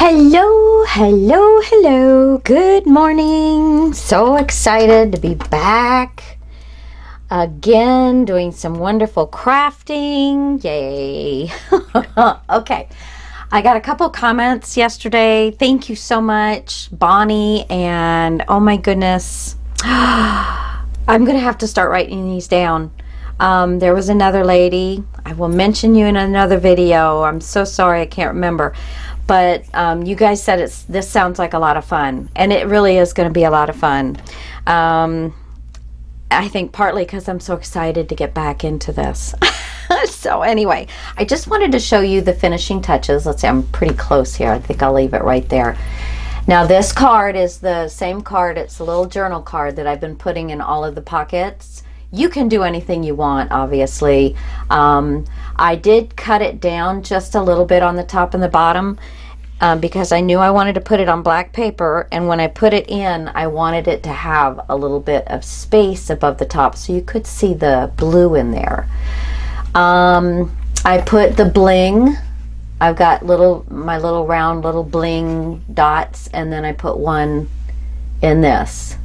Hello, hello, hello. Good morning. So excited to be back again doing some wonderful crafting. Yay. Okay. I got a couple comments yesterday. Thank you so much, Bonnie, and oh my goodness. I'm going to have to start writing these down. There was another lady. I will mention you in another video. I'm so sorry I can't remember. But you guys said this sounds like a lot of fun, and it really is going to be a lot of fun. I think partly because I'm so excited to get back into this. So anyway, I just wanted to show you the finishing touches. Let's see, I'm pretty close here. I think I'll leave it right there. Now this card is the same card. It's a little journal card that I've been putting in all of the pockets. You can do anything you want, obviously. I did cut it down just a little bit on the top and the bottom because I knew I wanted to put it on black paper, and when I put it in, I wanted it to have a little bit of space above the top so you could see the blue in there. I put the bling. I've got my little round little bling dots, and then I put one in this.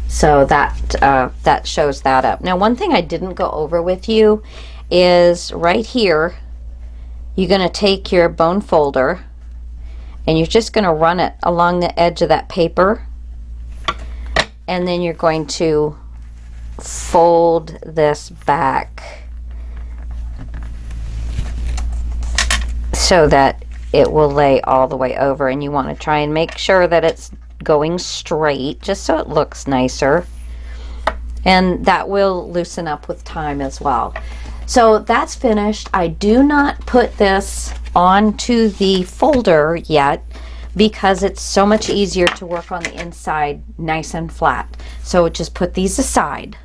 So that shows that up. Now, one thing I didn't go over with you is right here, you're going to take your bone folder and you're just going to run it along the edge of that paper, and then you're going to fold this back so that it will lay all the way over, and you want to try and make sure that it's going straight just so it looks nicer, and that will loosen up with time as well. So that's finished. I do not put this onto the folder yet because it's so much easier to work on the inside nice and flat. So just put these aside.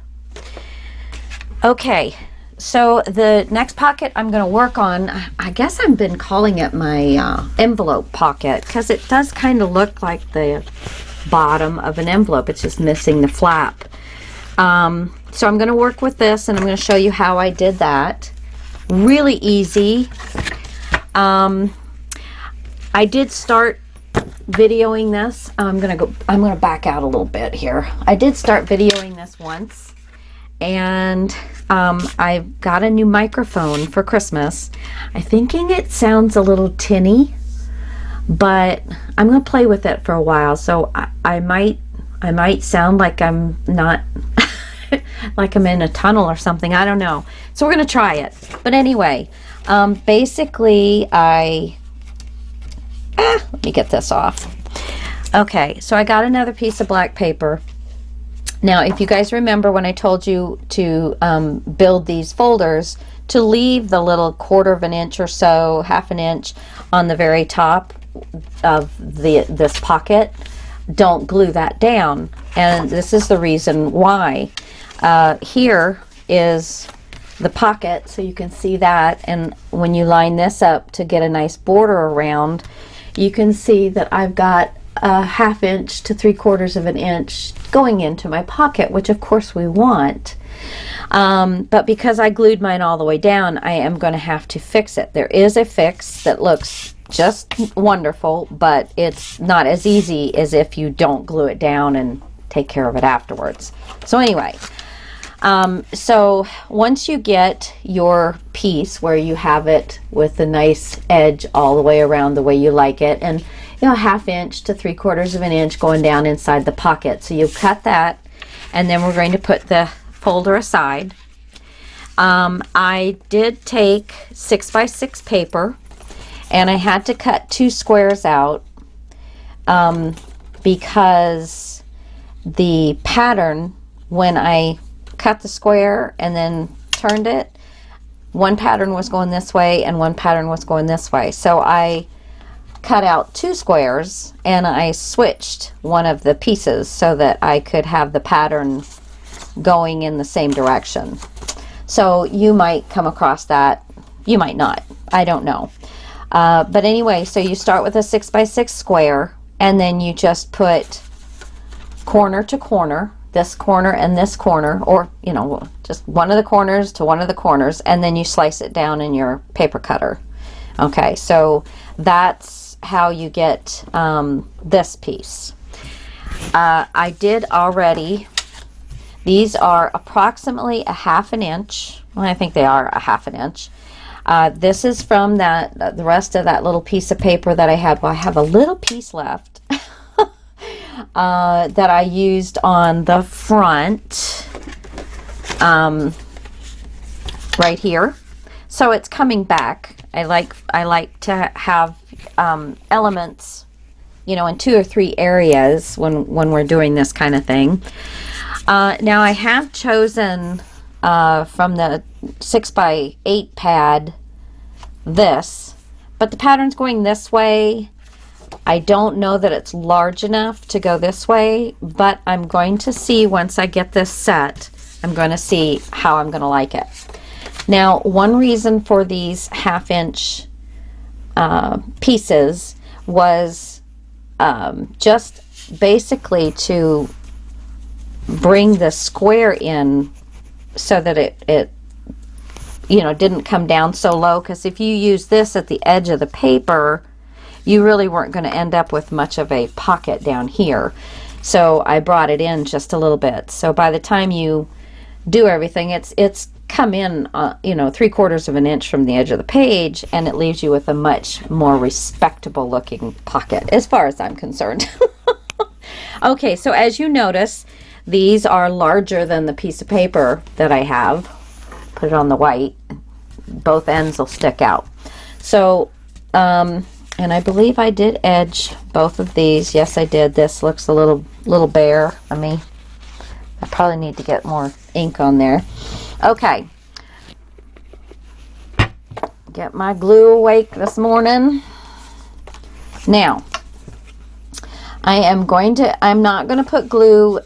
Okay, so the next pocket I'm going to work on, I guess I've been calling it my envelope pocket because it does kind of look like the bottom of an envelope. It's just missing the flap. So I'm going to work with this, and I'm going to show you how I did that. Really easy. I did start videoing this. I'm going to back out a little bit here. I did start videoing this once, and I got a new microphone for Christmas. I'm thinking it sounds a little tinny, but I'm going to play with it for a while. So I might sound like I'm not like I'm in a tunnel or something. I don't know. So we're going to try it. But anyway, basically let me get this off. Okay, so I got another piece of black paper. Now, if you guys remember when I told you to build these folders, to leave the little 1/4 of an inch or so, 1/2 an inch on the very top of this pocket, don't glue that down. And this is the reason why. Here is the pocket, so you can see that, and when you line this up to get a nice border around, you can see that I've got a 1/2 inch to 3/4 of an inch going into my pocket, which of course we want. But because I glued mine all the way down, I am going to have to fix it. There is a fix that looks just wonderful, but it's not as easy as if you don't glue it down and take care of it afterwards. So anyway, so once you get your piece where you have it with the nice edge all the way around the way you like it, and you know, 1/2 inch to 3/4 of an inch going down inside the pocket, so you cut that, and then we're going to put the folder aside. I did take 6x6 paper, and I had to cut 2 squares out because the pattern, when I cut the square and then turned it, one pattern was going this way and one pattern was going this way. So I cut out 2 squares and I switched one of the pieces so that I could have the pattern going in the same direction. So you might come across that, you might not, I don't know. But anyway, so you start with a 6x6 square, and then you just put corner to corner, this corner and this corner, or you know, just one of the corners to one of the corners, and then you slice it down in your paper cutter. Okay, so that's that's how you get this piece. I did already, these are approximately a 1/2 inch. Well, I think they are a 1/2 inch. This is from the rest of that little piece of paper that I had. Well, I have a little piece left that I used on the front right here. So it's coming back. I like to have elements, you know, in 2 or 3 areas when we're doing this kind of thing. Now I have chosen from the 6x8 pad this, but the pattern's going this way. I don't know that it's large enough to go this way, but I'm going to see once I get this set. I'm going to see how I'm going to like it. Now, one reason for these 1/2 inch pieces was just basically to bring the square in so that it you know, didn't come down so low, because if you use this at the edge of the paper, you really weren't going to end up with much of a pocket down here. So I brought it in just a little bit. So by the time you do everything, it's come in, you know, 3/4 of an inch from the edge of the page, and it leaves you with a much more respectable looking pocket, as far as I'm concerned. Okay, so as you notice, these are larger than the piece of paper that I have. Put it on the white. Both ends will stick out. So, and I believe I did edge both of these. Yes, I did. This looks a little bare. I probably need to get more ink on there. Okay. Get my glue awake this morning. Now, I'm not going to put glue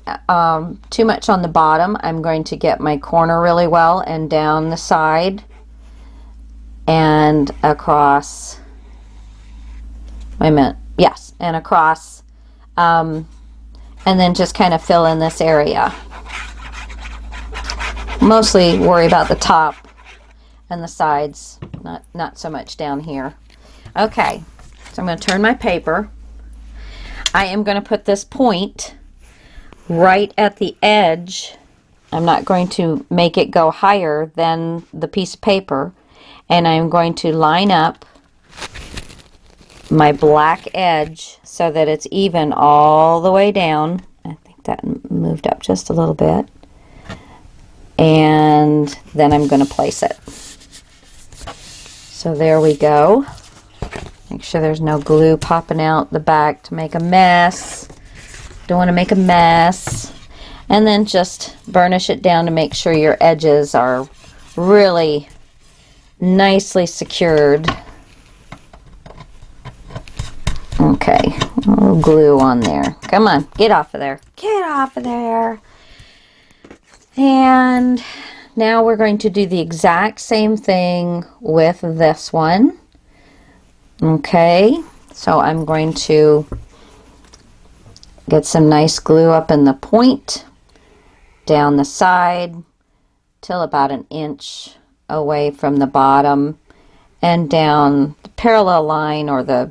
too much on the bottom. I'm going to get my corner really well and down the side and across. Wait a minute. Yes, and across. And then just kind of fill in this area. Mostly worry about the top and the sides, not so much down here. Okay, so I'm going to turn my paper. I am going to put this point right at the edge. I'm not going to make it go higher than the piece of paper, and I'm going to line up my black edge so that it's even all the way down. I think that moved up just a little bit. And then I'm going to place it. So there we go. Make sure there's no glue popping out the back to make a mess. Don't want to make a mess. And then just burnish it down to make sure your edges are really nicely secured. Okay, a little glue on there. Come on, get off of there. Get off of there. And now we're going to do the exact same thing with this one. Okay, so I'm going to get some nice glue up in the point, down the side, till about 1 inch away from the bottom, and down the parallel line or the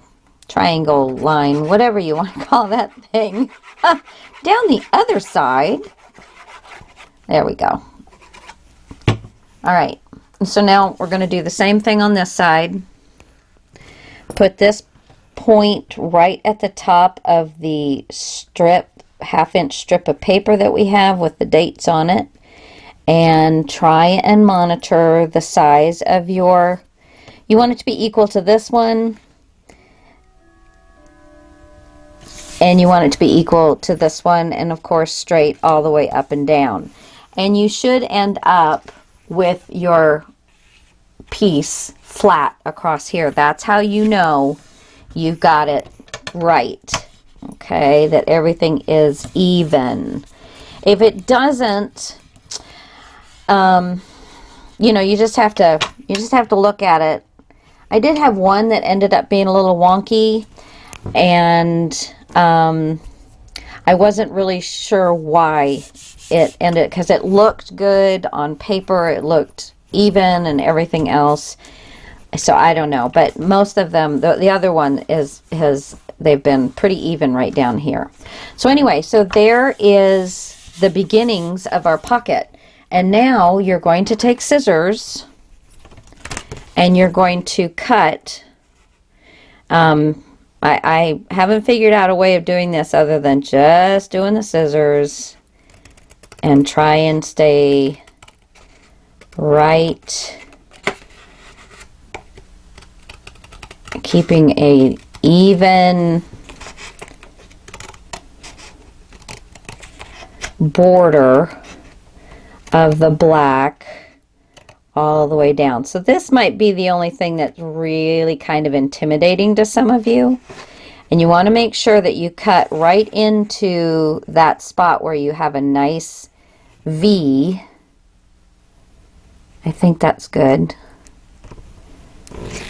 triangle line, whatever you want to call that thing, down the other side. There we go. All right, so now we're going to do the same thing on this side. Put this point right at the top of the strip, 1/2 inch strip of paper that we have with the dates on it, and try and monitor the size of you want it to be equal to this one, and you want it to be equal to this one, and of course straight all the way up and down. And you should end up with your piece flat across here. That's how you know you've got it right. Okay, that everything is even. If it doesn't, you know, you just have to look at it. I did have one that ended up being a little wonky, and I wasn't really sure why it ended, because it looked good on paper, it looked even and everything else, So I don't know, but most of them, the other one they've been pretty even right down here. So anyway, so there is the beginnings of our pocket. And now you're going to take scissors and you're going to cut. I haven't figured out a way of doing this other than just doing the scissors and try and stay right, keeping a even border of the black all the way down. So this might be the only thing that's really kind of intimidating to some of you. And you want to make sure that you cut right into that spot where you have a nice V. I think that's good.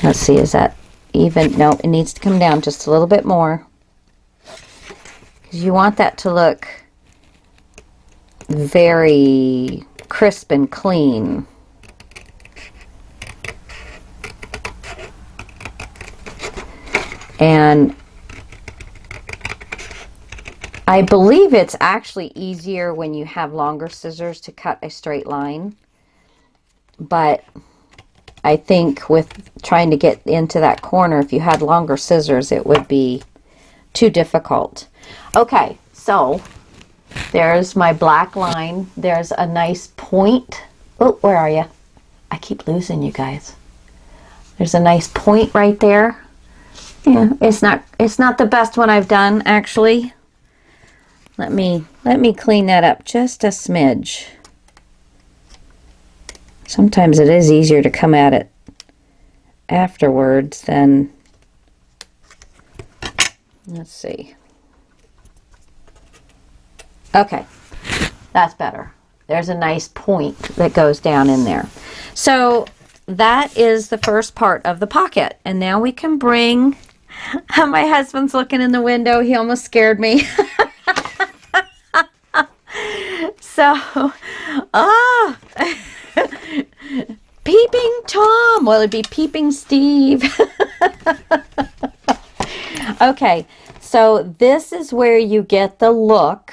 Let's see, is that even? No, it needs to come down just a little bit more. Because you want that to look very crisp and clean. And I believe it's actually easier when you have longer scissors to cut a straight line. But I think with trying to get into that corner, if you had longer scissors, it would be too difficult. Okay, so there's my black line. There's a nice point. Oh, where are you? I keep losing you guys. There's a nice point right there. Yeah, it's not the best one I've done, actually. Let me clean that up just a smidge. Sometimes it is easier to come at it afterwards than, let's see. Okay, that's better. There's a nice point that goes down in there. So that is the first part of the pocket. And now we can bring, my husband's looking in the window. He almost scared me. So, Peeping Tom. Well, it'd be Peeping Steve. Okay, so this is where you get the look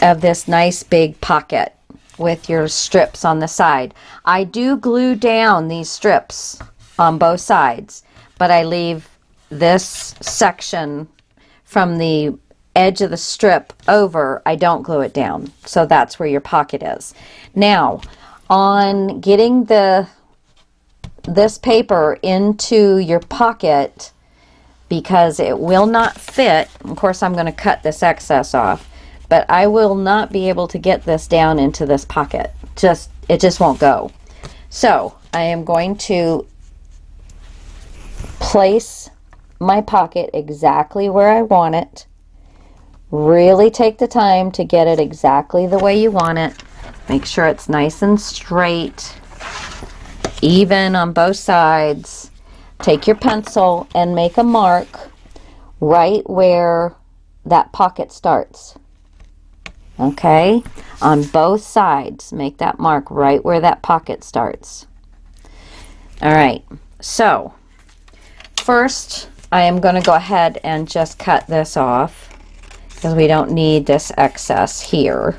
of this nice big pocket with your strips on the side. I do glue down these strips on both sides, but I leave this section from the edge of the strip over. I don't glue it down. So that's where your pocket is. Now, on getting this paper into your pocket, because it will not fit, of course I'm going to cut this excess off, but I will not be able to get this down into this pocket. It just won't go. So I am going to place my pocket exactly where I want it. Really take the time to get it exactly the way you want it. Make sure it's nice and straight, even on both sides. Take your pencil and make a mark right where that pocket starts. Okay, on both sides, make that mark right where that pocket starts. All right, so first I am going to go ahead and just cut this off because we don't need this excess here.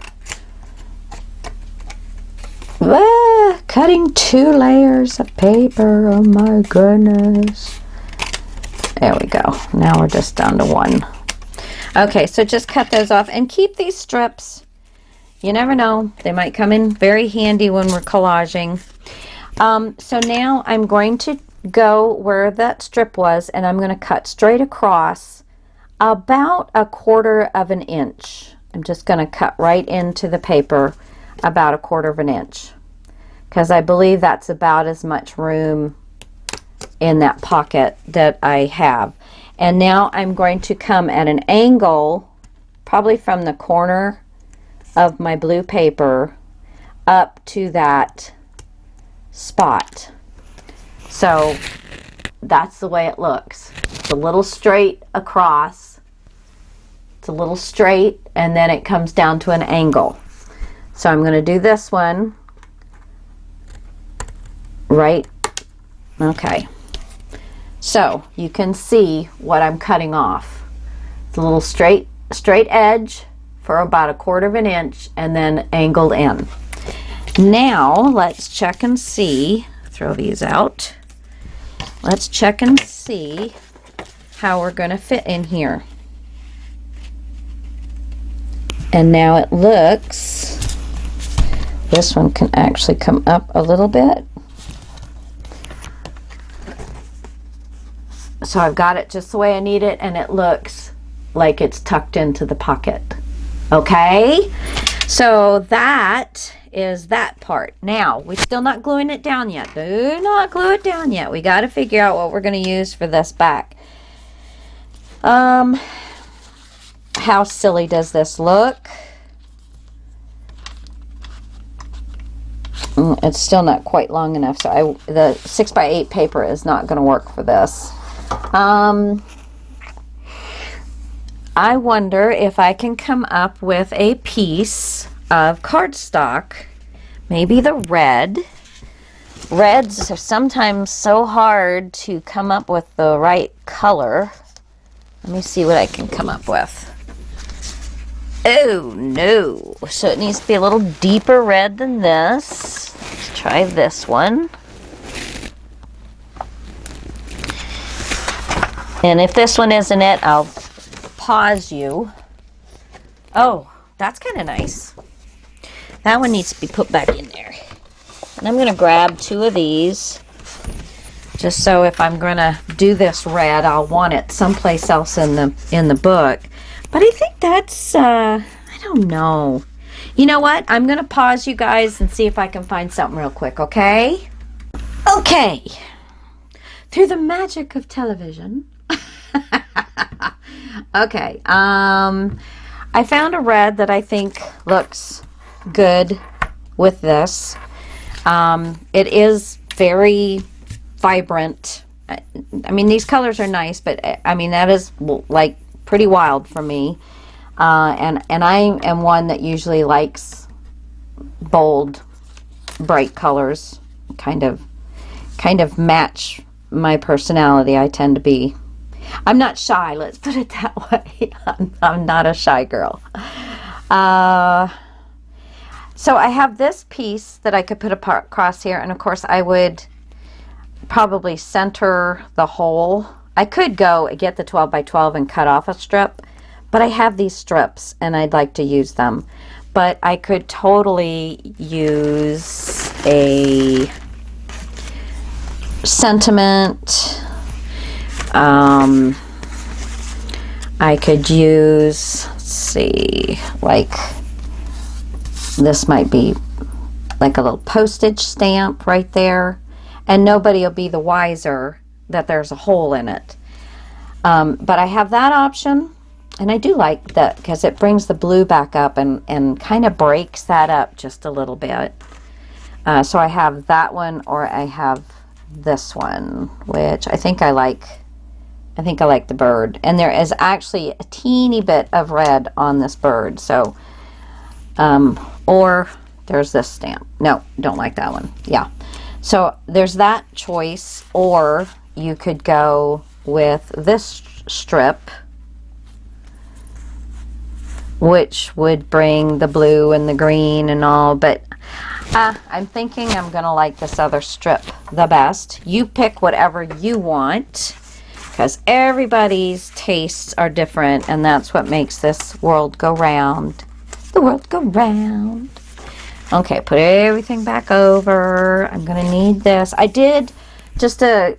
Cutting 2 layers of paper, oh my goodness. There we go, now we're just down to 1. Okay, so just cut those off and keep these strips. You never know, they might come in very handy when we're collaging. So now I'm going to go where that strip was and I'm going to cut straight across about 1/4 of an inch. I'm just going to cut right into the paper about 1/4 of an inch because I believe that's about as much room in that pocket that I have. And now I'm going to come at an angle, probably from the corner of my blue paper up to that spot. So that's the way it looks. It's a little straight across. It's a little straight, and then it comes down to an angle. So I'm going to do this one right? Okay. So you can see what I'm cutting off. It's a little straight edge for about 1/4 of an inch and then angled in. Now let's check and see, throw these out. Let's check and see how we're going to fit in here. And now it looks, this one can actually come up a little bit. So I've got it just the way I need it, and it looks like it's tucked into the pocket. Okay, so that is that part. Now, we're still not gluing it down yet. Do not glue it down yet. We got to figure out what we're going to use for this back. How silly does this look? It's still not quite long enough, so the 6x8 paper is not going to work for this. I wonder if I can come up with a piece of cardstock, maybe the red. Reds are sometimes so hard to come up with the right color. Let me see what I can come up with. Oh no, so it needs to be a little deeper red than this. Let's try this one. And if this one isn't it, I'll pause you. Oh, that's kind of nice. That one needs to be put back in there. And I'm going to grab 2 of these, just so if I'm going to do this red, I'll want it someplace else in the book. But I think that's, I don't know. You know what? I'm going to pause you guys and see if I can find something real quick, okay? Okay. Through the magic of television. Okay. I found a red that I think looks good with this. It is very vibrant. I mean, these colors are nice, but I mean, that is like pretty wild for me. And I am one that usually likes bold, bright colors, kind of match my personality. I tend to be, I'm not shy, let's put it that way. I'm not a shy girl. So I have this piece that I could put across here, and of course I would probably center the hole. I could go get the 12 by 12 and cut off a strip, but I have these strips and I'd like to use them. But I could totally use a sentiment. I could use, let's see, like this might be like a little postage stamp right there, and nobody will be the wiser that there's a hole in it. But I have that option, and I do like that because it brings the blue back up and kind of breaks that up just a little bit. So I have that one, or I have this one, which I think I like. I think I like the bird, and there is actually a teeny bit of red on this bird. So, or there's this stamp. No, don't like that one. Yeah. So there's that choice, or you could go with this strip, which would bring the blue and the green and all, but I'm thinking I'm gonna like this other strip the best. You pick whatever you want, because everybody's tastes are different, and that's what makes this world go round. The world go round. Okay, put everything back over. I'm gonna need this. I did, just to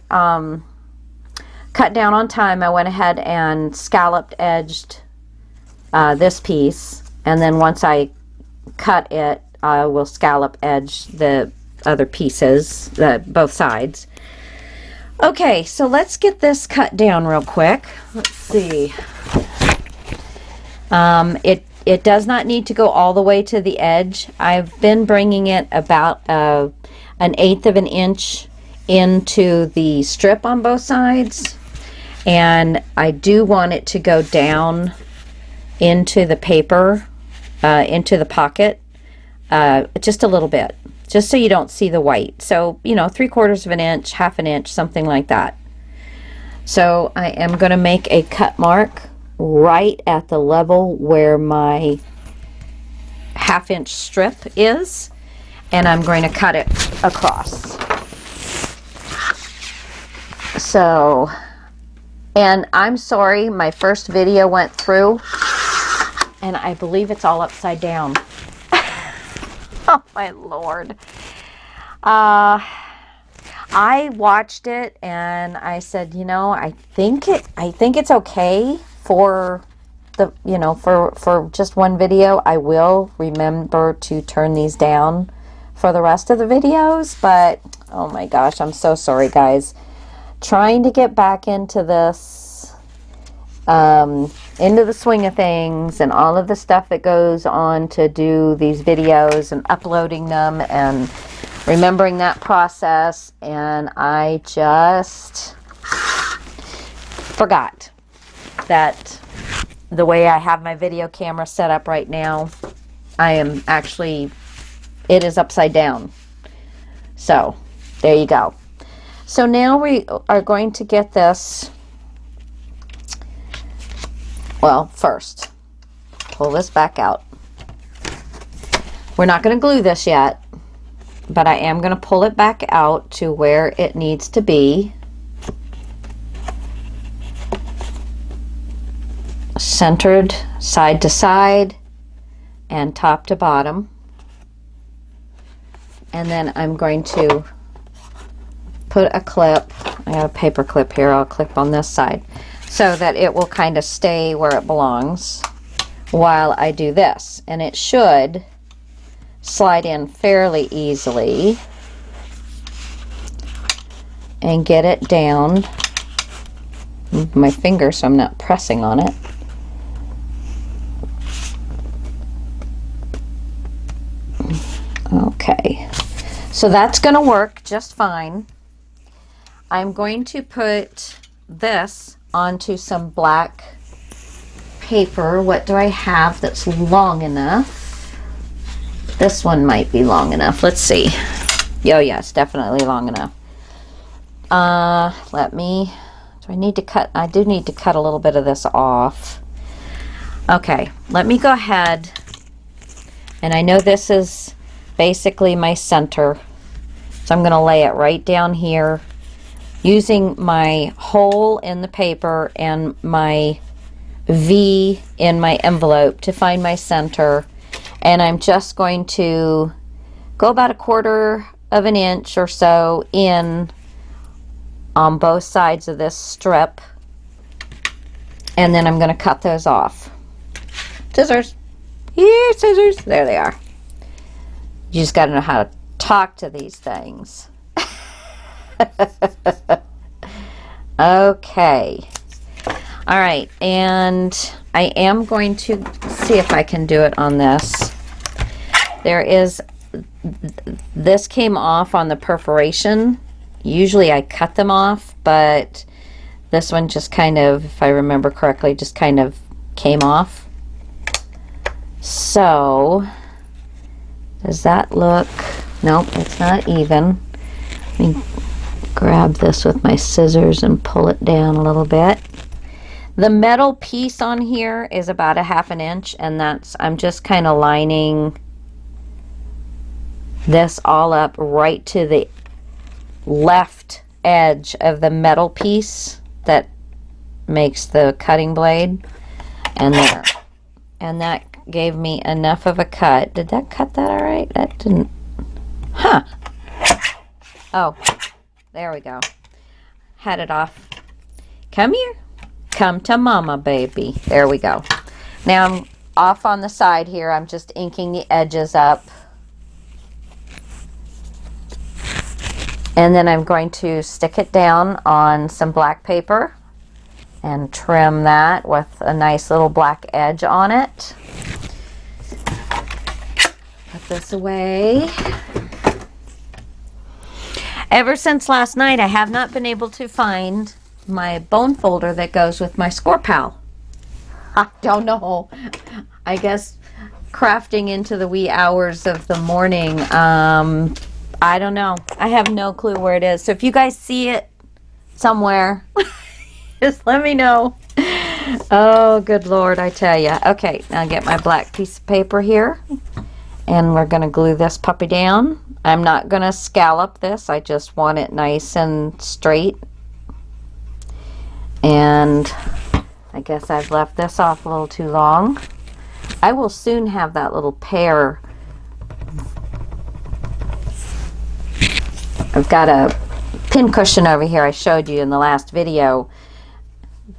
cut down on time, I went ahead and scalloped edged this piece, and then once I cut it, I will scallop edge the other pieces, both sides. Okay, so let's get this cut down real quick. Let's see. It does not need to go all the way to the edge. I've been bringing it about 1/8 of an inch into the strip on both sides, and I do want it to go down into the paper, into the pocket, just a little bit, just so you don't see the white. So, you know, 3/4 of an inch, 1/2 inch, something like that. So I am going to make a cut mark right at the level where my 1/2 inch strip is, and I'm going to cut it across. So, and I'm sorry, my first video went through and I believe it's all upside down. Oh my Lord. I watched it and I said, you know, I think it's okay for the, you know, for just one video. I will remember to turn these down for the rest of the videos, but oh my gosh, I'm so sorry, guys. Trying to get back into this, into the swing of things and all of the stuff that goes on to do these videos and uploading them and remembering that process, and I just forgot that the way I have my video camera set up right now, it is upside down. So there you go. So now we are going to get this, well, first pull this back out. We're not going to glue this yet, but I am going to pull it back out to where it needs to be. Centered side to side and top to bottom. And then I'm going to put a clip, I got a paper clip here, I'll clip on this side so that it will kind of stay where it belongs while I do this. And it should slide in fairly easily and get it down. Move my finger so I'm not pressing on it. Okay, so that's going to work just fine. I'm going to put this onto some black paper. What do I have that's long enough? This one might be long enough. Let's see. Oh yeah, it's definitely long enough. Do I need to cut? I do need to cut a little bit of this off. Okay, let me go ahead. And I know this is basically my center. So I'm going to lay it right down here using my hole in the paper and my V in my envelope to find my center. And I'm just going to go about 1/4 of an inch or so in on both sides of this strip. And then I'm going to cut those off. Scissors. Here, scissors. There they are. You just got to know how to talk to these things. Okay. All right. And I am going to see if I can do it on this. This came off on the perforation. Usually I cut them off, but this one just kind of, if I remember correctly, just kind of came off. So, does that look, nope, it's not even. Let me grab this with my scissors and pull it down a little bit. The metal piece on here is about 1/2 inch, and that's, I'm just kind of lining this all up right to the left edge of the metal piece that makes the cutting blade, and there. And that gave me enough of a cut. Did that cut that all right? That didn't. Huh. Oh, there we go. Had it off. Come here. Come to mama, baby. There we go. Now I'm off on the side here. I'm just inking the edges up. And then I'm going to stick it down on some black paper and trim that with a nice little black edge on it. Put this away. Ever since last night, I have not been able to find my bone folder that goes with my Score Pal. I don't know. I guess crafting into the wee hours of the morning. I don't know. I have no clue where it is. So if you guys see it somewhere, just let me know. Oh, good Lord, I tell you. Okay, now get my black piece of paper here. And we're going to glue this puppy down. I'm not going to scallop this. I just want it nice and straight. And I guess I've left this off a little too long. I will soon have that little pear. I've got a pin cushion over here I showed you in the last video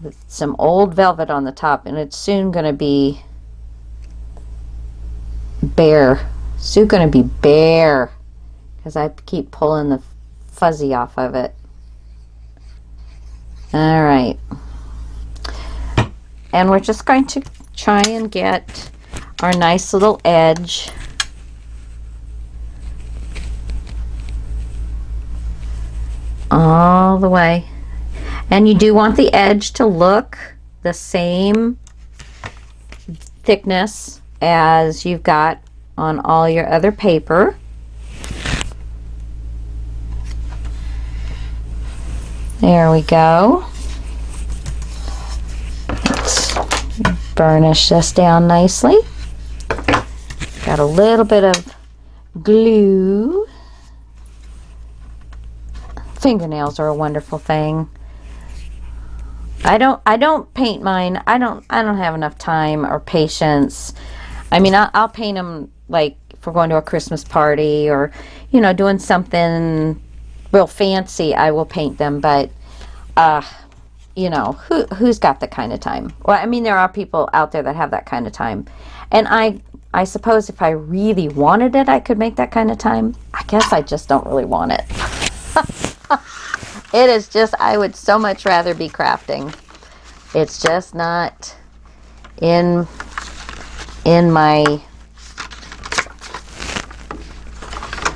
with some old velvet on the top, and it's soon going to be bare. Soon going to be bare because I keep pulling the fuzzy off of it. All right. And we're just going to try and get our nice little edge all the way. And you do want the edge to look the same thickness as you've got on all your other paper. There we go. Let's burnish this down nicely. Got a little bit of glue. Fingernails are a wonderful thing. I don't paint mine. I don't have enough time or patience. I mean, I'll paint them like if we're going to a Christmas party or, you know, doing something real fancy, I will paint them, but you know, who's got that kind of time? Well, I mean, there are people out there that have that kind of time. And I suppose if I really wanted it, I could make that kind of time. I guess I just don't really want it. It is just, I would so much rather be crafting. It's just not in my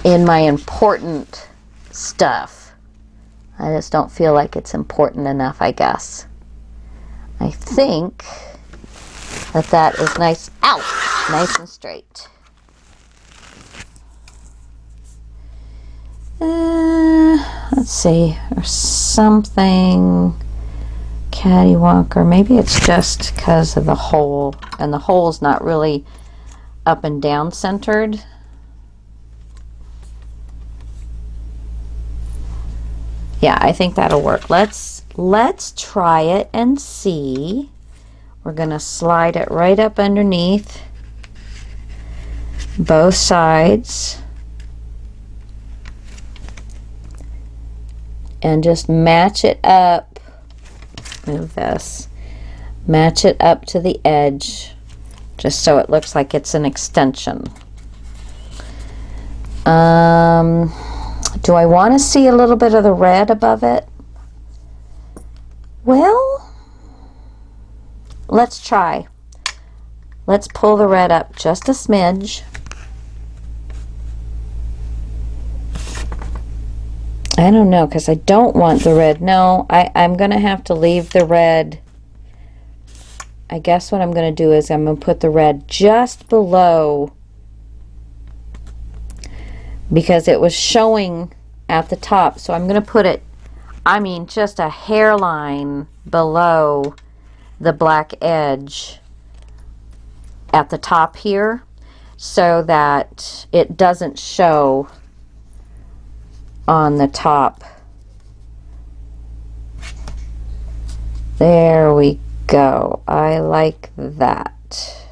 important stuff. I just don't feel like it's important enough, I guess. I think that is nice. Ow! Nice and straight. Let's see, or something cattywonk, or maybe it's just because of the hole, and the hole's not really up and down centered. Yeah, I think that'll work. Let's try it and see. We're gonna slide it right up underneath both sides. And just match it up. Move this. Match it up to the edge, just so it looks like it's an extension. Do I want to see a little bit of the red above it? Well, let's try. Let's pull the red up just a smidge. I don't know, because I don't want the red. No, I'm going to have to leave the red. I guess what I'm going to do is I'm going to put the red just below, because it was showing at the top. So I'm going to put it, I mean, just a hairline below the black edge at the top here, so that it doesn't show on the top. There we go. I like that.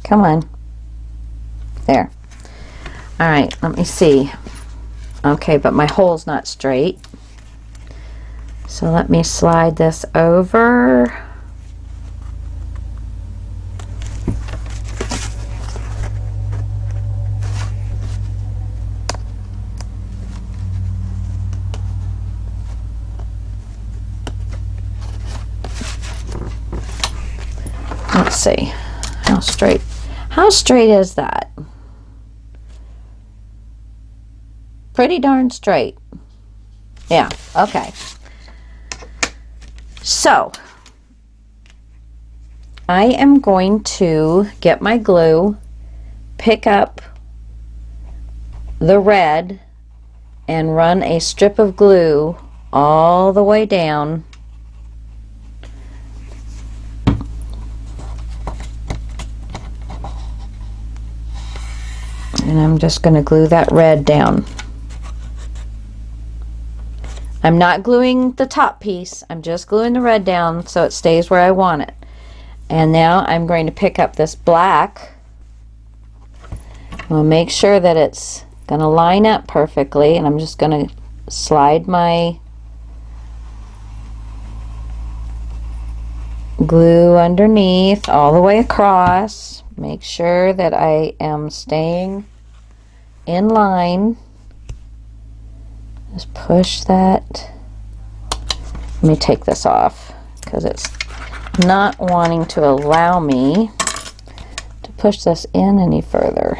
Come on. There. All right, let me see. Okay, but my hole's not straight. So let me slide this over. Let's see. How straight is that? Pretty darn straight. Yeah, okay. So, I am going to get my glue, pick up the red, and run a strip of glue all the way down and I'm just going to glue that red down. I'm not gluing the top piece, I'm just gluing the red down so it stays where I want it. And now I'm going to pick up this black. I'll make sure that it's going to line up perfectly, and I'm just going to slide my glue underneath all the way across. Make sure that I am staying in line. Just push that. Let me take this off because it's not wanting to allow me to push this in any further.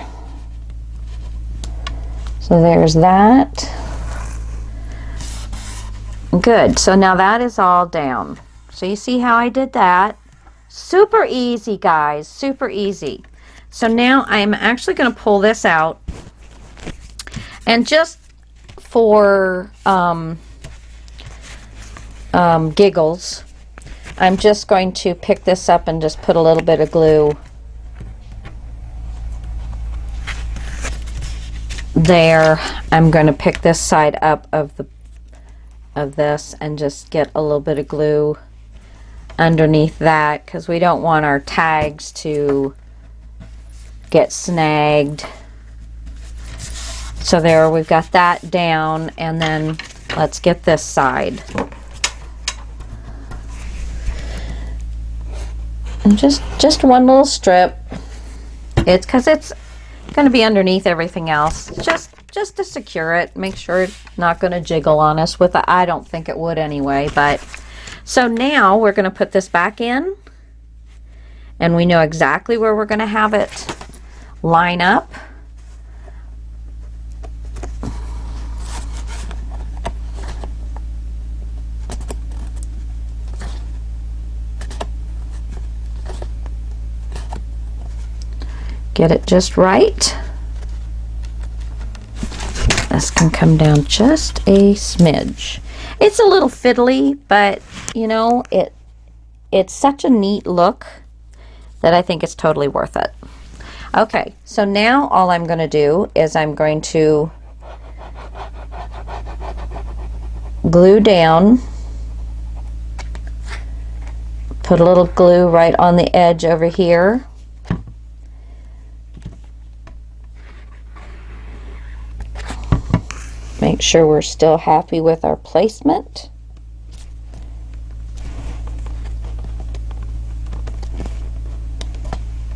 So there's that. Good. So now that is all down. So you see how I did that? Super easy, guys. Super easy. So now I'm actually going to pull this out, and just for giggles, I'm just going to pick this up and just put a little bit of glue there. I'm going to pick this side up of this and just get a little bit of glue underneath that, because we don't want our tags to get snagged. So there, we've got that down, and then let's get this side. And just one little strip. It's because it's going to be underneath everything else. Just to secure it, make sure it's not going to jiggle on us with I don't think it would anyway. But so now we're going to put this back in, and we know exactly where we're going to have it line up. Get it just right. This can come down just a smidge. It's a little fiddly, but you know, it's such a neat look that I think it's totally worth it. Okay, so now all I'm going to do is I'm going to glue down, put a little glue right on the edge over here. Make sure we're still happy with our placement.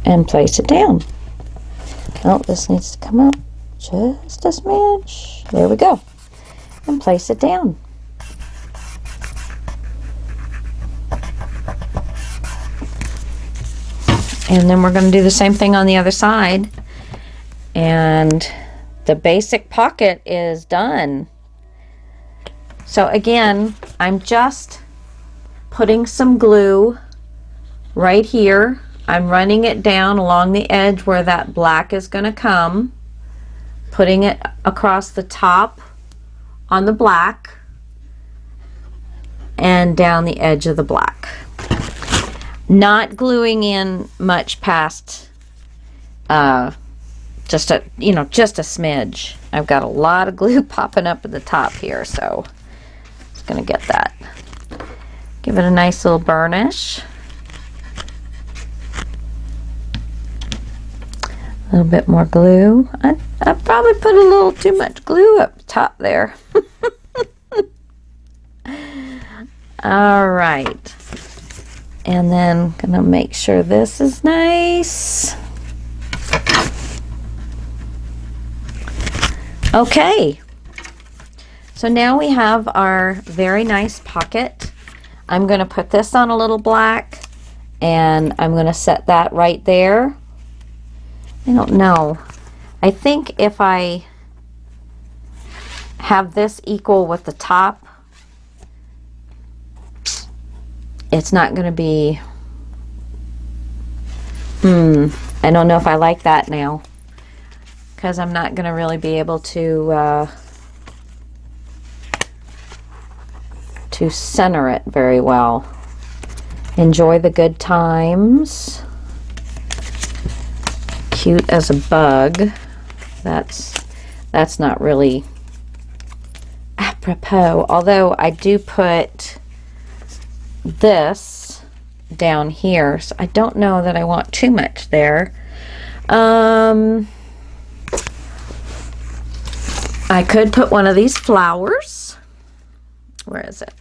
And place it down. Oh, this needs to come up just a smidge. There we go. And place it down. And then we're going to do the same thing on the other side. And the basic pocket is done. So again, I'm just putting some glue right here. I'm running it down along the edge where that black is going to come, putting it across the top on the black and down the edge of the black. Not gluing in much past just a smidge. I've got a lot of glue popping up at the top here, so it's going to get that. Give it a nice little burnish. A little bit more glue. I probably put a little too much glue up top there. All right. And then gonna make sure this is nice. Okay. So now we have our very nice pocket. I'm gonna put this on a little black, and I'm gonna set that right there. I don't know. I think if I have this equal with the top, it's not going to be I don't know if I like that now, because I'm not going to really be able to center it very well. Enjoy the good times. Cute as a bug. That's not really apropos, although I do put this down here, so I don't know that I want too much there. I could put one of these flowers. Where is it?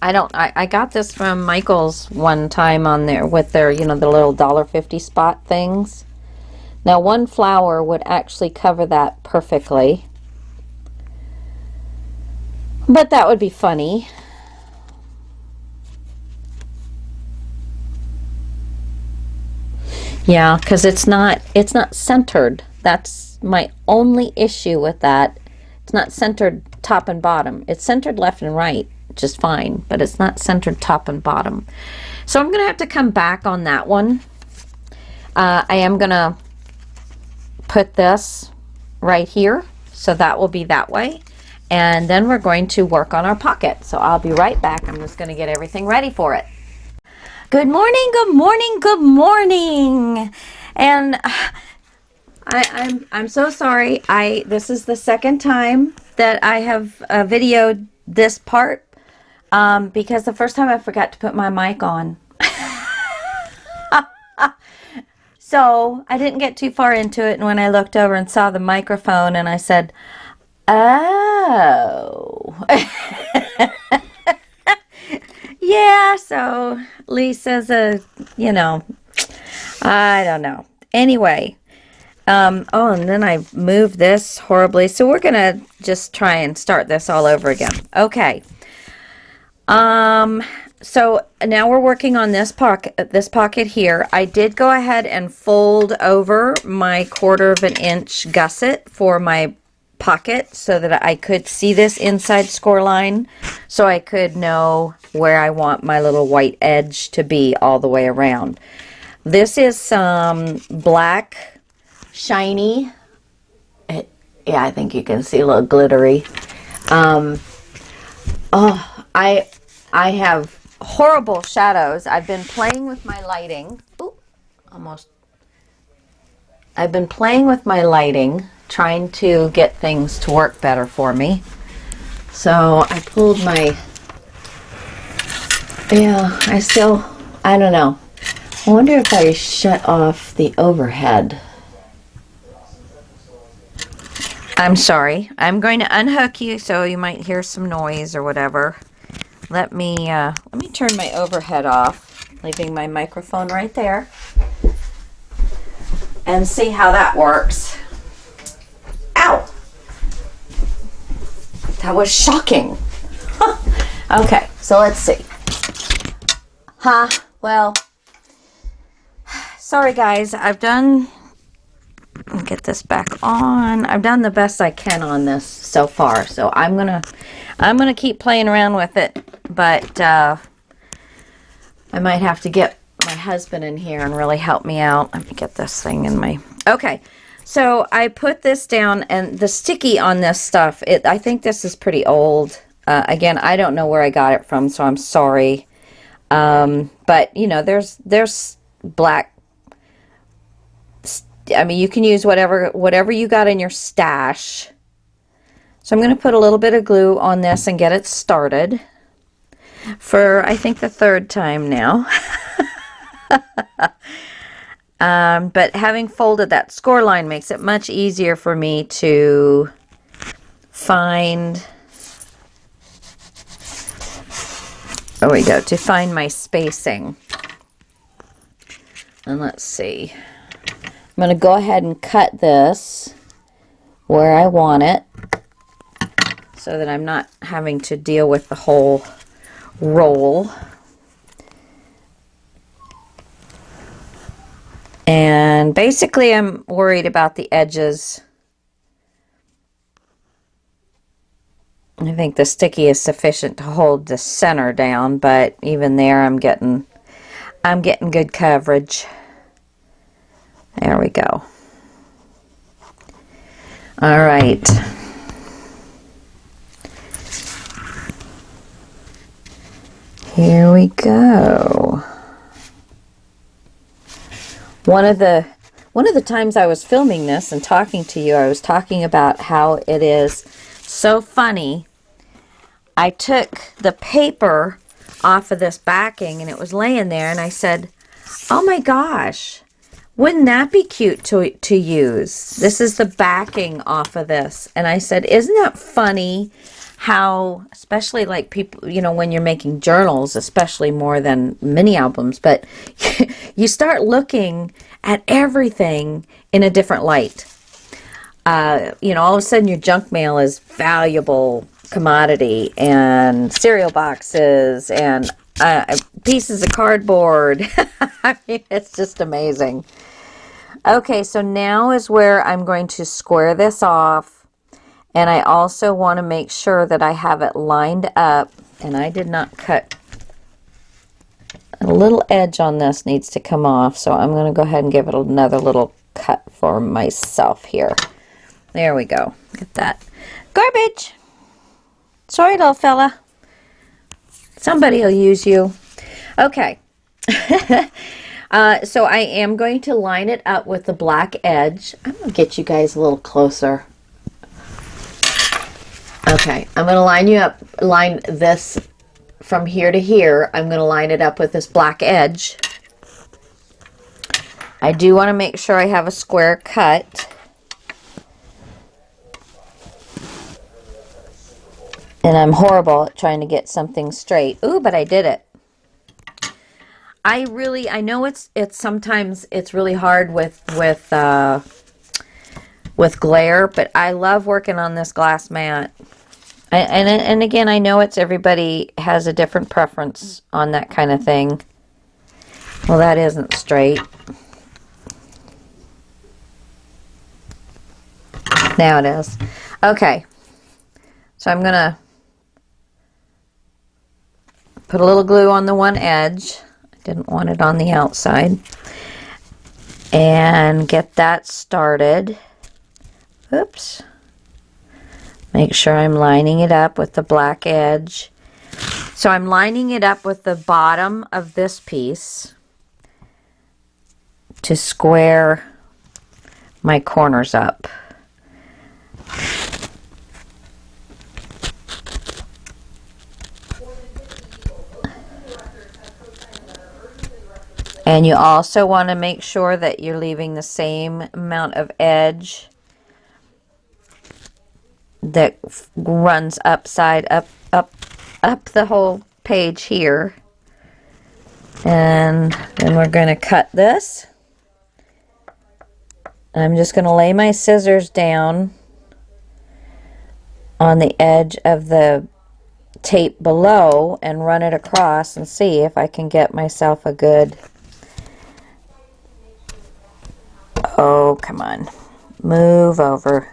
I got this from Michael's one time on there with their, you know, the little $1.50 spot things. Now, one flower would actually cover that perfectly. But that would be funny. Yeah, because it's not centered. That's my only issue with that. It's not centered top and bottom. It's centered left and right just fine, but it's not centered top and bottom. So I'm gonna have to come back on that one. I am gonna put this right here, so that will be that way, and then we're going to work on our pocket. So I'll be right back. I'm just gonna get everything ready for it. Good morning, good morning, good morning. And I'm so sorry. This is the second time that I have videoed this part, because the first time I forgot to put my mic on. So I didn't get too far into it, and when I looked over and saw the microphone, and I said, oh. Yeah, so Lisa's you know, I don't know. Anyway, oh, and then I moved this horribly, so we're gonna just try and start this all over again. Okay. So now we're working on this pocket here. I did go ahead and fold over my 1/4 inch gusset for my pocket so that I could see this inside score line, so I could know where I want my little white edge to be all the way around. This is some black shiny, yeah, I think you can see a little glittery. Oh, I have horrible shadows. I've been playing with my lighting. Ooh, almost. I've been playing with my lighting, trying to get things to work better for me. So I pulled my, yeah, I don't know. I wonder if I shut off the overhead. I'm sorry. I'm going to unhook you, so you might hear some noise or whatever. Let me turn my overhead off, leaving my microphone right there, and see how that works. Ow! That was shocking. Okay, so let's see. Well, sorry guys, let me get this back on. I've done the best I can on this so far, so I'm gonna keep playing around with it, but I might have to get my husband in here and really help me out. Let me get this thing in my... Okay, so I put this down, and the sticky on this stuff, I think this is pretty old. Again, I don't know where I got it from, so I'm sorry. But, you know, there's black... I mean, you can use whatever you got in your stash. So I'm going to put a little bit of glue on this and get it started for, I think, the 3rd time now. But having folded that score line makes it much easier for me to find, there we go, to find my spacing. And let's see. I'm going to go ahead and cut this where I want it, so that I'm not having to deal with the whole roll. And basically I'm worried about the edges. I think the sticky is sufficient to hold the center down, but even there I'm getting... I'm getting good coverage. There we go. All right. Here we go. One of the times I was filming this and talking to you, I was talking about how it is so funny. I took the paper off of this backing and it was laying there, and I said, oh my gosh, wouldn't that be cute to use? This is the backing off of this. And I said, isn't that funny how, especially like people, you know, when you're making journals, especially more than mini albums, but you start looking at everything in a different light. You know, all of a sudden your junk mail is valuable commodity, and cereal boxes and pieces of cardboard. I mean, it's just amazing. Okay, so now is where I'm going to square this off, and I also want to make sure that I have it lined up, and I did not cut. A little edge on this needs to come off, so I'm going to go ahead and give it another little cut for myself here. There we go. Get that. Garbage! Sorry, little fella. Somebody will use you. Okay. So I am going to line it up with the black edge. I'm going to get you guys a little closer. Okay. I'm going to line this from here to here. I'm going to line it up with this black edge. I do want to make sure I have a square cut. And I'm horrible at trying to get something straight. Ooh, but I did it. I know it's sometimes it's really hard with glare, but I love working on this glass mat. And again, I know everybody has a different preference on that kind of thing. Well, that isn't straight. Now it is. Okay. So I'm going to put a little glue on the one edge. I didn't want it on the outside. And get that started. Oops. Make sure I'm lining it up with the black edge. So I'm lining it up with the bottom of this piece to square my corners up. And you also want to make sure that you're leaving the same amount of edge that runs up the whole page here. And then we're going to cut this. I'm just going to lay my scissors down on the edge of the tape below and run it across and see if I can get myself a good... Oh, come on. Move over.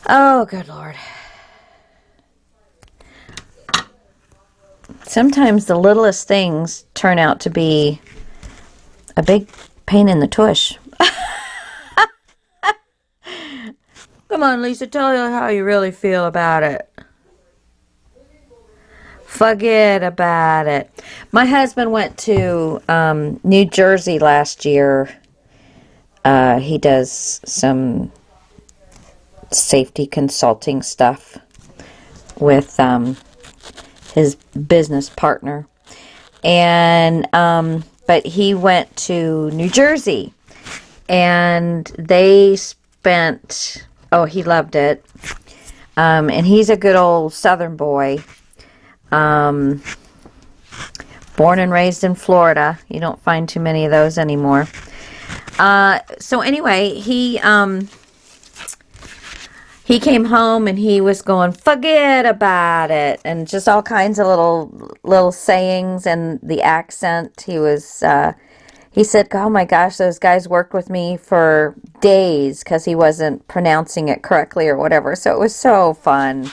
Oh, good Lord. Sometimes the littlest things turn out to be a big pain in the tush. Come on, Lisa, tell you how you really feel about it. Forget about it. My husband went to New Jersey last year. He does some safety consulting stuff with his business partner. And but he went to New Jersey, and they spent, oh, he loved it. And he's a good old Southern boy. Born and raised in Florida. You don't find too many of those anymore. So anyway, he came home and he was going, forget about it, and just all kinds of little sayings and the accent. He said, oh my gosh, those guys worked with me for days because he wasn't pronouncing it correctly or whatever. So it was so fun.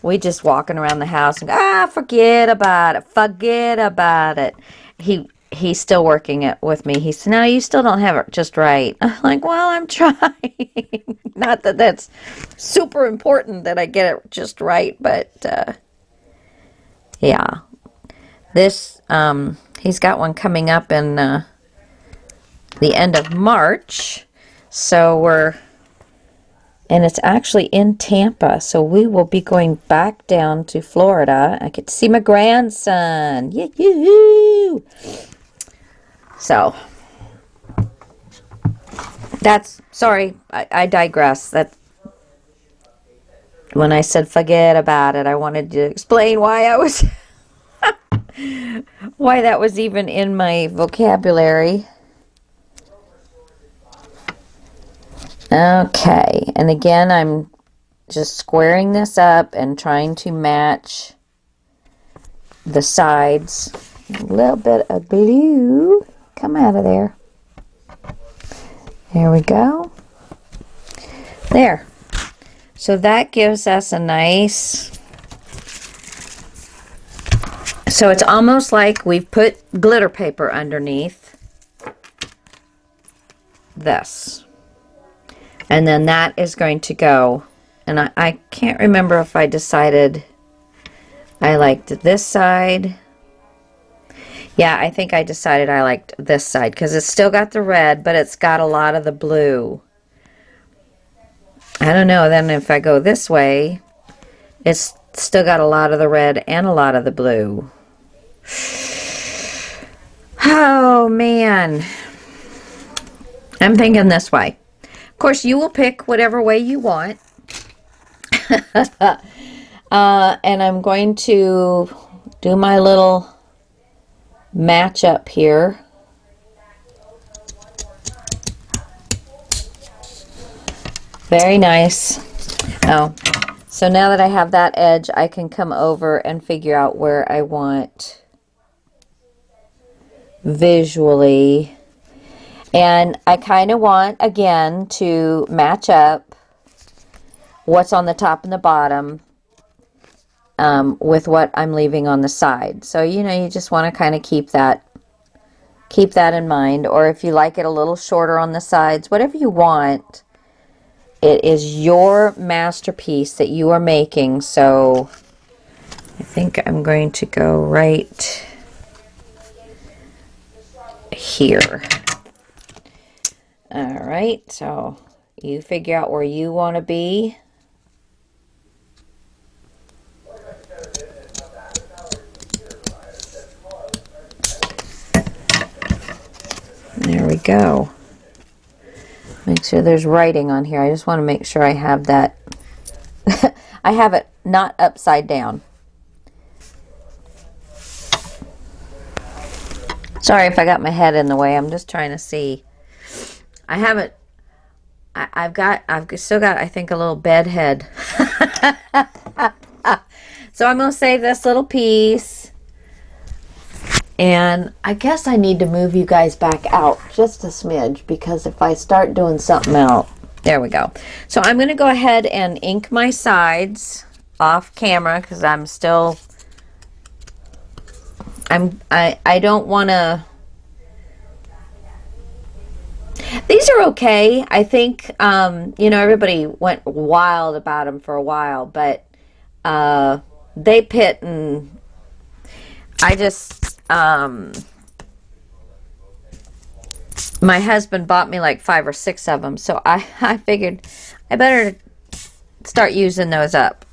we just walking around the house and forget about it. Forget about it. He's still working it with me. He said, no, you still don't have it just right. I'm like, well, I'm trying. Not that that's super important that I get it just right, but yeah. This, he's got one coming up in the end of March. So and it's actually in Tampa. So we will be going back down to Florida. I get to see my grandson. Yoo-hoo! So, sorry, I digress. When I said forget about it, I wanted to explain why why that was even in my vocabulary. Okay, and again, I'm just squaring this up and trying to match the sides. A little bit of glue. Come out of there. There we go. There. So that gives us a nice... So it's almost like we've put glitter paper underneath this. And then that is going to go. And I can't remember if I decided I liked this side. Yeah, I think I decided I liked this side because it's still got the red, but it's got a lot of the blue. I don't know, then if I go this way, it's still got a lot of the red and a lot of the blue. Oh, man. I'm thinking this way. Of course, you will pick whatever way you want. And I'm going to do my little match up here. Very nice. Oh, so now that I have that edge, I can come over and figure out where I want visually. And I kind of want, again, to match up what's on the top and the bottom with what I'm leaving on the side. So, you know, you just want to kind of keep that in mind. Or if you like it a little shorter on the sides, whatever you want. It is your masterpiece that you are making. So I think I'm going to go right here. All right, so you figure out where you want to be. There we go. Make sure there's writing on here. I just want to make sure I have that. I have it not upside down. Sorry if I got my head in the way. I'm just trying to see. I haven't. I've still got, I think, a little bed head. So I'm going to save this little piece. And I guess I need to move you guys back out just a smidge, because if I start doing something else, there we go. So I'm going to go ahead and ink my sides off camera, because I'm still, I don't want to, these are okay. I think, you know, everybody went wild about them for a while, but they pit, and I just, my husband bought me like 5 or 6 of them, so I figured I better start using those up,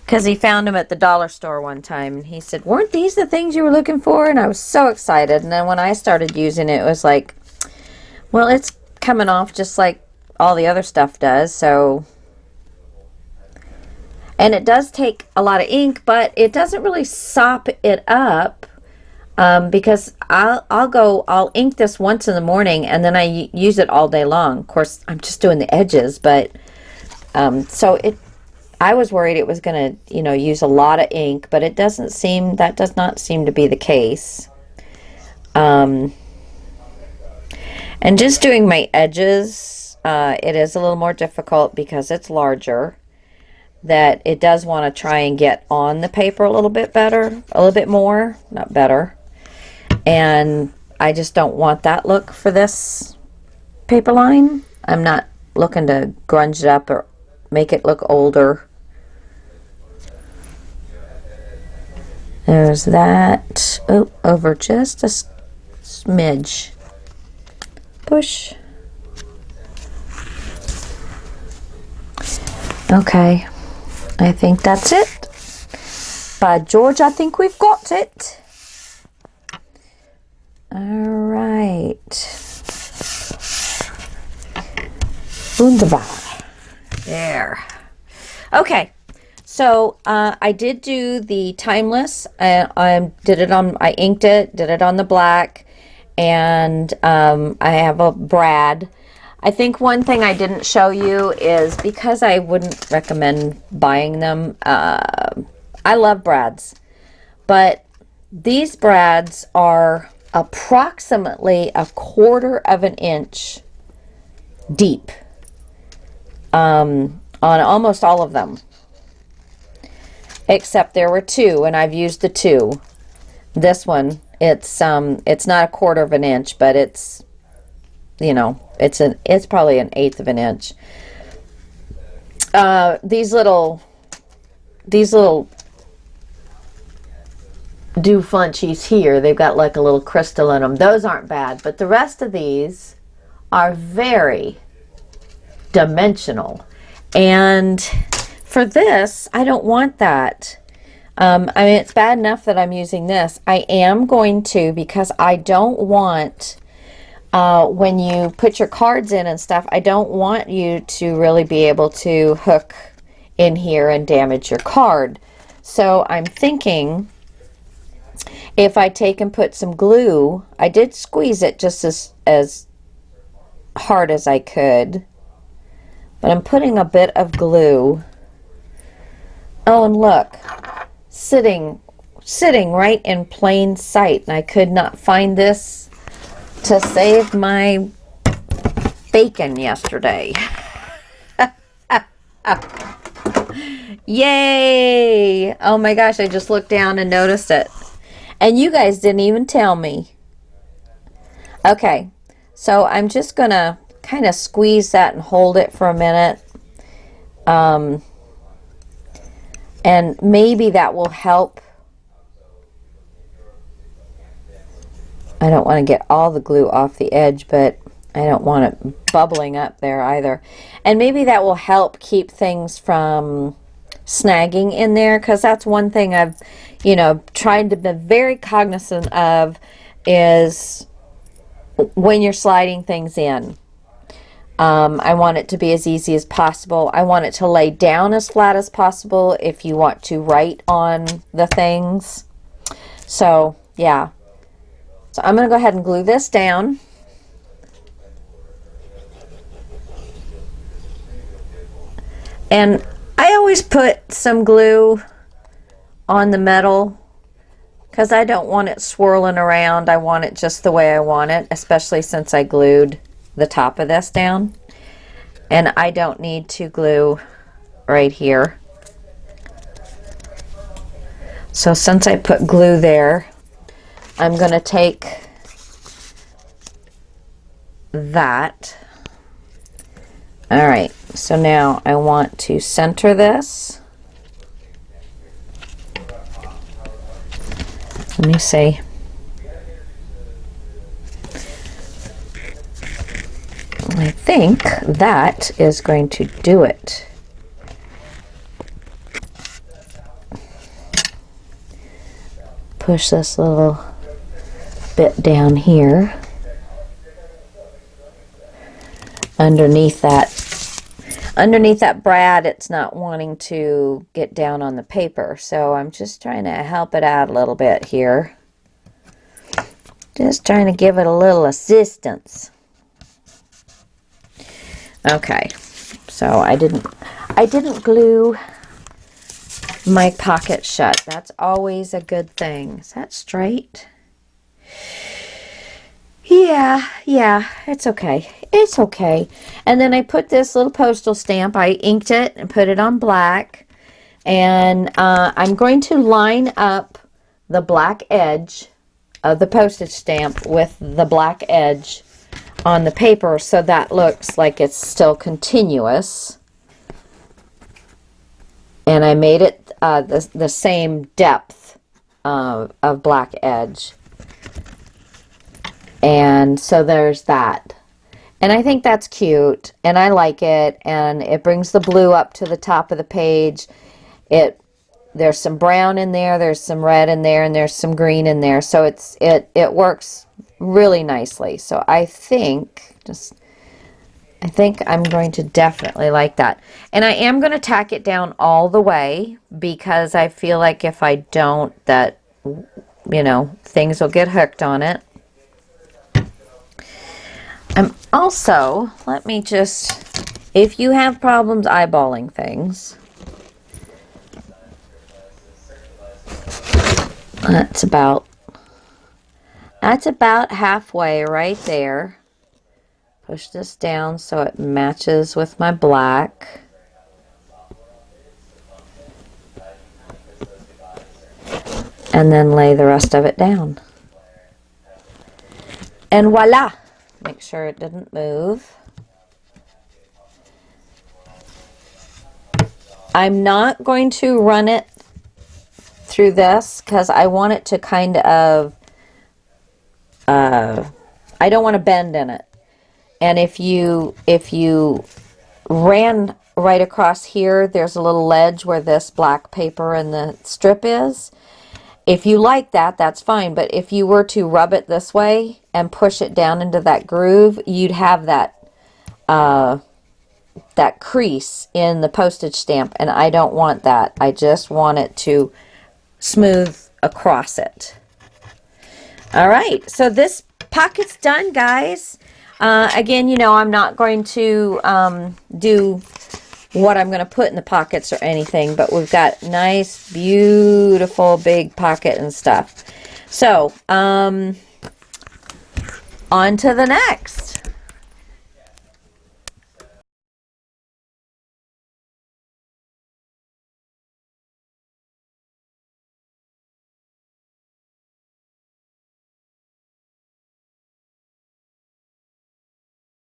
because he found them at the dollar store one time, and he said, weren't these the things you were looking for? And I was so excited. And then when I started using it, it was like, well, it's coming off just like all the other stuff does. So, and it does take a lot of ink, but it doesn't really sop it up, because I'll ink this once in the morning, and then I use it all day long. Of course, I'm just doing the edges, but so I was worried it was going to, you know, use a lot of ink, but that does not seem to be the case. And just doing my edges, it is a little more difficult because it's larger. that it does want to try and get on the paper a little bit better, a little bit more, not better. And I just don't want that look for this paper line. I'm not looking to grunge it up or make it look older. There's that. Oh, over just a smidge. Push. Okay, I think that's it. By George, I think we've got it. All right. Wunderbar. There. Okay. So I did do the timeless. I inked it, did it on the black, and I have a brad. I think one thing I didn't show you is, because I wouldn't recommend buying them. I love brads, but these brads are approximately 1/4 of an inch deep on almost all of them. Except there were 2, and I've used the 2. This one, it's not 1/4 of an inch, but it's, you know, it's probably 1/8 of an inch. These little do funchies here, they've got like a little crystal in them. Those aren't bad, but the rest of these are very dimensional. And for this, I don't want that. I mean, it's bad enough that I'm using this. I am going to, because I don't want, when you put your cards in and stuff, I don't want you to really be able to hook in here and damage your card. So I'm thinking, if I take and put some glue, I did squeeze it just as hard as I could, but I'm putting a bit of glue. Oh, and look, sitting right in plain sight, and I could not find this to save my bacon yesterday. Yay! Oh my gosh, I just looked down and noticed it. And you guys didn't even tell me. Okay, so I'm just going to kind of squeeze that and hold it for a minute. And maybe that will help. I don't want to get all the glue off the edge, but I don't want it bubbling up there either. And maybe that will help keep things from snagging in there, because that's one thing I've, tried to be very cognizant of, is when you're sliding things in. I want it to be as easy as possible. I want it to lay down as flat as possible if you want to write on the things. So, yeah. So I'm going to go ahead and glue this down. And I always put some glue on the metal because I don't want it swirling around. I want it just the way I want it, especially since I glued the top of this down. And I don't need to glue right here. So since I put glue there, I'm going to take that. All right, so now I want to center this. Let me see. I think that is going to do it. Push this little bit down here underneath that brad. It's not wanting to get down on the paper, so I'm just trying to help it out a little bit here, just trying to give it a little assistance. Okay, so I didn't glue my pocket shut. That's always a good thing. Is that straight? Yeah, it's okay. It's okay. And then I put this little postal stamp. I inked it and put it on black. And I'm going to line up the black edge of the postage stamp with the black edge on the paper so that looks like it's still continuous. And I made it the same depth of black edge. And so there's that. And I think that's cute, and I like it, and it brings the blue up to the top of the page. There's some brown in there, there's some red in there, and there's some green in there. So it works really nicely. So I think I'm going to definitely like that. And I am going to tack it down all the way because I feel like if I don't, that, you know, things will get hooked on it. I'm also, let me just, if you have problems eyeballing things, that's about halfway right there. Push this down so it matches with my black. And then lay the rest of it down. And voila! Make sure it didn't move. I'm not going to run it through this because I want it to kind of, I don't want to bend in it. And if you ran right across here, there's a little ledge where this black paper and the strip is. If you like that, that's fine. But if you were to rub it this way and push it down into that groove, you'd have that that crease in the postage stamp, and I don't want that. I just want it to smooth across it. All right, so this pocket's done, guys. Again, you know, I'm not going to do what I'm going to put in the pockets or anything, but we've got nice, beautiful, big pocket and stuff. So, on to the next.